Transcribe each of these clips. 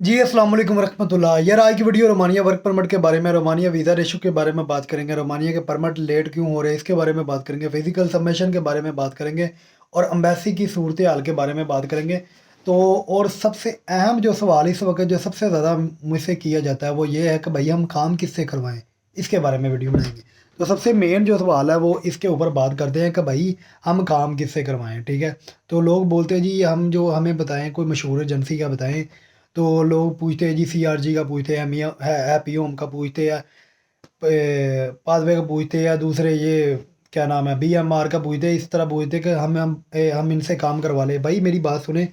जी, अस्सलाम वालेकुम रहमतुल्लाह। यार आज की वीडियो रोमानिया वर्क परमिट के बारे में, रोमानिया वीज़ा रेशो के बारे में बात करेंगे, रोमानिया के परमिट लेट क्यों हो रहे हैं इसके बारे में बात करेंगे, फिज़िकल सबमिशन के बारे में बात करेंगे और एम्बेसी की सूरत हाल के बारे में बात करेंगे। तो और सबसे अहम जो सवाल इस वक़्त जो सबसे ज़्यादा मुझसे किया जाता है वो ये है कि भई हम काम किससे करवाएँ? इसके बारे में वीडियो बनाएँगे। तो सबसे मेन जो सवाल है वो इसके ऊपर बात करते हैं कि भई हम काम किससे करवाएँ, ठीक है? तो लोग बोलते हैं जी हम जो हमें बताएँ कोई मशहूर एजेंसी का बताएँ। तो लोग पूछते हैं जी सीआरजी का पूछते हैं, मियाँ है पीओम का पूछते हैं, पासवे का पूछते हैं या दूसरे ये क्या नाम है बीएमआर का पूछते हैं, इस तरह पूछते हैं कि हम इनसे काम करवा लें। भाई मेरी बात सुने,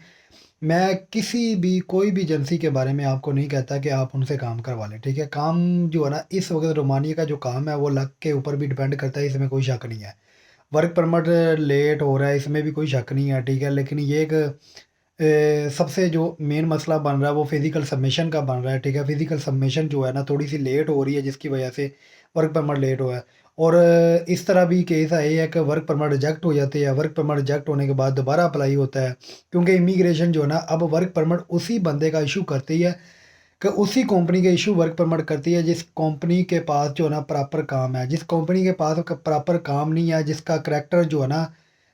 मैं किसी भी कोई भी एजेंसी के बारे में आपको नहीं कहता कि आप उनसे काम करवा लें, ठीक है? काम जो है ना इस वक़्त रोमानिया का जो काम है वो लक के ऊपर भी डिपेंड करता है, इसमें कोई शक नहीं है। वर्क परमिट लेट हो रहा है इसमें भी कोई शक नहीं है, ठीक है? लेकिन ये एक सबसे जो मेन मसला बन रहा है वो फिज़िकल सबमिशन का बन रहा है, ठीक है? फिज़िकल सबमिशन जो है ना थोड़ी-सी लेट हो रही है जिसकी वजह से वर्क परमिट लेट हुआ है। और इस तरह भी केस आए हैं कि वर्क परमिट रिजेक्ट हो जाते हैं, वर्क परमिट रिजेक्ट होने के बाद दोबारा अप्लाई होता है। क्योंकि इमिग्रेशन जो है ना अब वर्क परमिट उसी बंदे का इश्यू करती है कि उसी कंपनी का इश्यू वर्क परमिट करती है जिस कंपनी के पास जो है ना प्रॉपर काम है। जिस कंपनी के पास प्रॉपर काम नहीं है, जिसका करैक्टर जो है ना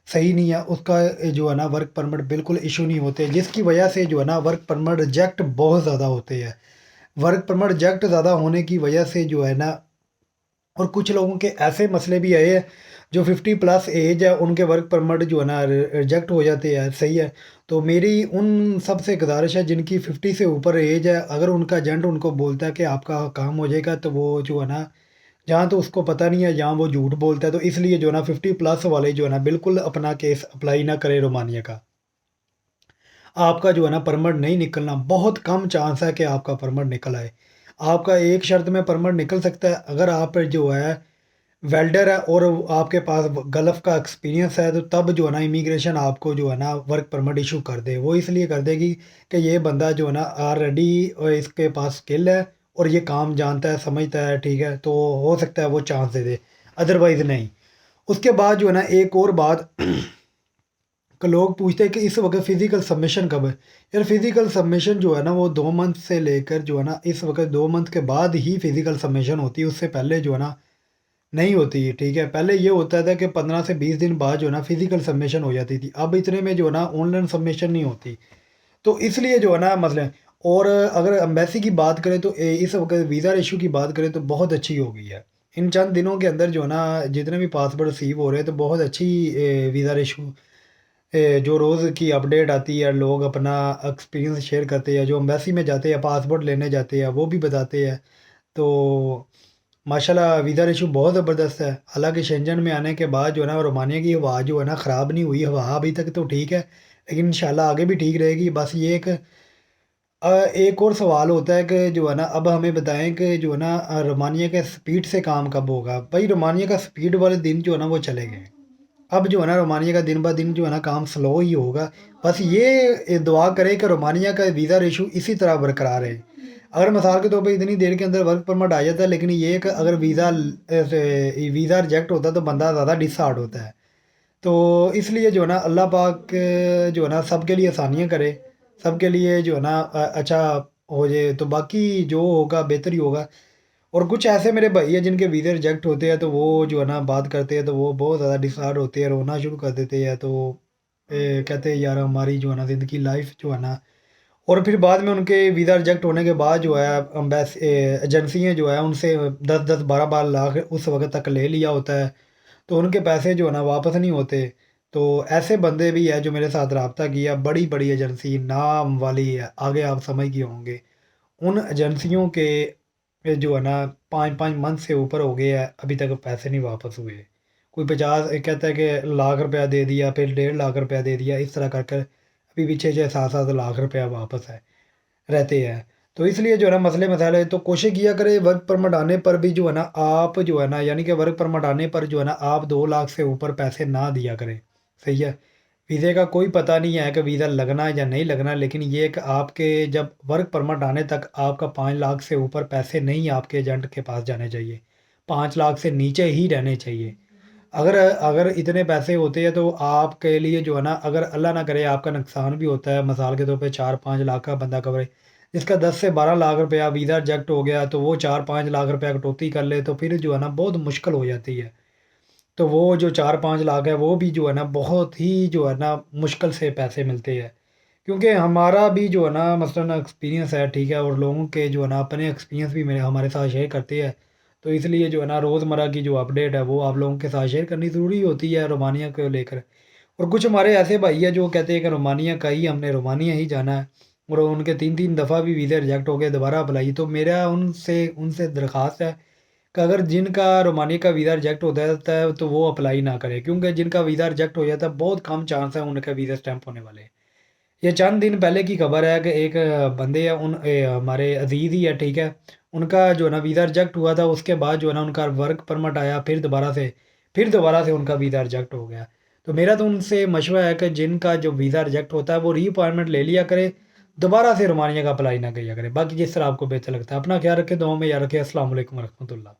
सही नहीं है, उसका जो है ना वर्क परमिट बिल्कुल इशू नहीं होते, जिसकी वजह से जो है ना वर्क परमिट रिजेक्ट बहुत ज़्यादा होते हैं। वर्क परमिट रिजेक्ट ज़्यादा होने की वजह से जो है ना और कुछ लोगों के ऐसे मसले भी आए हैं जो 50 प्लस एज है उनके वर्क परमिट जो है ना रिजेक्ट हो जाते हैं, सही है। तो मेरी उन सबसे गुजारिश है जिनकी 50 से ऊपर एज है, अगर उनका एजेंट उनको बोलता है कि आपका काम हो जाएगा तो वो जो है ना जहाँ तो उसको पता नहीं है, जहाँ वो झूठ बोलता है, तो इसलिए जो है ना 50 प्लस वाले जो है ना बिल्कुल अपना केस अप्लाई ना करें रोमानिया का। आपका जो है ना परमिट नहीं निकलना, बहुत कम चांस है कि आपका परमिट निकल आए। आपका एक शर्त में परमिट निकल सकता है, अगर आप जो है वेल्डर है और आपके पास गल्फ़ का एक्सपीरियंस है, तो तब जो है ना इमिग्रेशन आपको जो है ना वर्क परमिट इशू कर दे। वो इसलिए कर देगी कि ये बंदा जो है ना ऑलरेडी इसके पास स्किल है और ये काम जानता है, समझता है, ठीक है? तो हो सकता है वो चांस दे दे, अदरवाइज़ नहीं। उसके बाद जो है ना एक और बात कि लोग पूछते हैं कि इस वक्त फ़िज़िकल सबमिशन कब है? यार फ़िज़िकल सबमिशन जो है ना वो 2 मंथ से लेकर जो है ना इस वक्त 2 मंथ के बाद ही फ़िज़िकल सबमिशन होती है, उससे पहले जो है ना नहीं होती है, ठीक है? पहले ये होता था कि 15 से 20 दिन बाद जो है ना फ़िज़िकल सबमिशन हो जाती थी। अब इतने में जो है ना ऑनलाइन सबमिशन नहीं होती। तो इसलिए जो है ना मसला है। और अगर एम्बेसी की बात करें तो इस वक़्त वीज़ा इश्यू की बात करें तो बहुत अच्छी हो गई है। इन चंद दिनों के अंदर जो है ना जितने भी पासपोर्ट रिसीव हो रहे हैं तो बहुत अच्छी वीज़ा इश्यू जो रोज़ की अपडेट आती है, लोग अपना एक्सपीरियंस शेयर करते हैं, जो एम्बेसी में जाते हैं, पासपोर्ट लेने जाते हैं, वो भी बताते हैं। तो माशाल्लाह वीज़ा इशू बहुत ज़बरदस्त है। हालाँकि शेंजन में आने के बाद जो है ना रोमानिया की हवा जो है ना ख़राब नहीं हुई, हवा अभी तक तो ठीक है, लेकिन इंशाल्लाह आगे भी ठीक रहेगी। बस ये एक एक और सवाल होता है कि जो है ना अब हमें बताएँ कि जो है ना रोमानिया के स्पीड से काम कब होगा? भई रोमानिया का स्पीड वाले दिन जो है ना वो चले गए। अब जो है ना रोमानिया का दिन-ब-दिन जो है ना काम स्लो ही होगा। बस ये दुआ करें कि रोमानिया का वीज़ा इशू इसी तरह बरकरार रहे। अगर मिसाल के तौर पे इतनी देर के अंदर वर्क परमिट आ जाता है, लेकिन ये है कि अगर वीज़ा रिजेक्ट होता है तो बंदा ज़्यादा डिसहार्ड होता है। तो इसलिए जो है ना अल्लाह पाक जो है ना सबके लिए आसानियाँ करे, सबके लिए जो है ना अच्छा हो जाए, तो बाकी जो होगा बेहतर ही होगा। और कुछ ऐसे मेरे भाई हैं जिनके वीज़े रिजेक्ट होते हैं तो वो जो है ना बात करते हैं तो वो बहुत ज़्यादा डिसहार्ट होते हैं, रोना शुरू कर देते हैं। तो कहते हैं यार हमारी जो है ना ज़िंदगी लाइफ जो है ना और फिर बाद में उनके वीज़ा रिजेक्ट होने के बाद जो है एजेंसियाँ जो है उनसे 10-10 12-12 लाख उस वक़्त तक ले लिया होता है। तो उनके पैसे जो है ना वापस नहीं होते। तो ऐसे बंदे भी हैं जो मेरे साथ रब्ता किया, बड़ी-बड़ी एजेंसी नाम वाली है, आगे आप समझ गए होंगे। उन एजेंसियों के जो है ना 5-5 मंथ से ऊपर हो गए हैं, अभी तक पैसे नहीं वापस हुए। कोई 50 कहता है कि लाख रुपया दे दिया, फिर 1.5 लाख रुपया दे दिया, इस तरह कर कर अभी पीछे से 7-7 लाख रुपया वापस है रहते हैं। तो इसलिए जो है ना मसले मसाइल है, तो कोशिश किया करें वर्क परमिट आने पर भी जो है ना आप जो है ना यानी कि वर्क परमिट आने पर जो है ना आप 2 लाख से ऊपर पैसे ना दिया करें, सही है? वीज़े का कोई पता नहीं है कि वीज़ा लगना है या नहीं लगना, लेकिन ये है कि आपके जब वर्क परमिट आने तक आपका 5 लाख से ऊपर पैसे नहीं आपके एजेंट के पास जाने चाहिए। 5 लाख से नीचे ही रहने चाहिए। अगर अगर इतने पैसे होते हैं तो आपके लिए जो है ना अगर अल्लाह ना करे आपका नुकसान भी होता है, मिसाल के तौर पे 4-5 लाख का बंदा कवरे जिसका 10 से 12 लाख रुपया वीज़ा रिजेक्ट हो गया, तो वो 4-5 लाख रुपया कटौती कर ले, तो फिर जो है ना बहुत मुश्किल हो जाती है। तो वो जो 4-5 लाख है, वो भी जो है ना बहुत ही जो है ना मुश्किल से पैसे मिलते हैं। क्योंकि हमारा भी जो है ना मसलन एक्सपीरियंस है, ठीक है, और लोगों के जो है ना अपने एक्सपीरियंस भी मेरे हमारे साथ शेयर करते हैं। तो इसलिए जो है ना रोज़मर्रा की जो अपडेट है वो आप लोगों के साथ शेयर करनी ज़रूरी होती है रोमानिया को लेकर। और कुछ हमारे ऐसे भाई हैं जो कहते हैं कि रोमानिया का ही हमने रोमानिया ही जाना है, और उनके 3-3 दफ़ा भी वीज़ा रिजेक्ट हो गए, दोबारा अप्लाई। तो मेरा उनसे उनसे दरख्वास्त है कि अगर जिनका रोमानिया का वीज़ा रिजेक्ट हो जाता है तो वो अप्लाई ना करें, क्योंकि जिनका वीज़ा रिजेक्ट हो जाता है बहुत कम चांस है उनका वीज़ा स्टैम्प होने वाले। ये चंद दिन पहले की खबर है कि एक बंदे हैं हमारे अजीज़ ही है, ठीक है, उनका जो है ना वीज़ा रिजेक्ट हुआ था, उसके बाद जो है ना उनका वर्क परमिट आया, फिर दोबारा से उनका वीज़ा रिजेक्ट हो गया। तो मेरा तो उनसे मशवरा है कि जिनका जो वीज़ा रिजेक्ट होता है वो रीअपॉइंटमेंट ले लिया करे, दोबारा से रोमानिया का अप्लाई ना किया करे। बाकी जिस तरह आपको बेहतर लगता है, अपना ख्याल रखें, दुआ में याद रखें। अस्सलाम वालेकुम रहमतुल्लाह।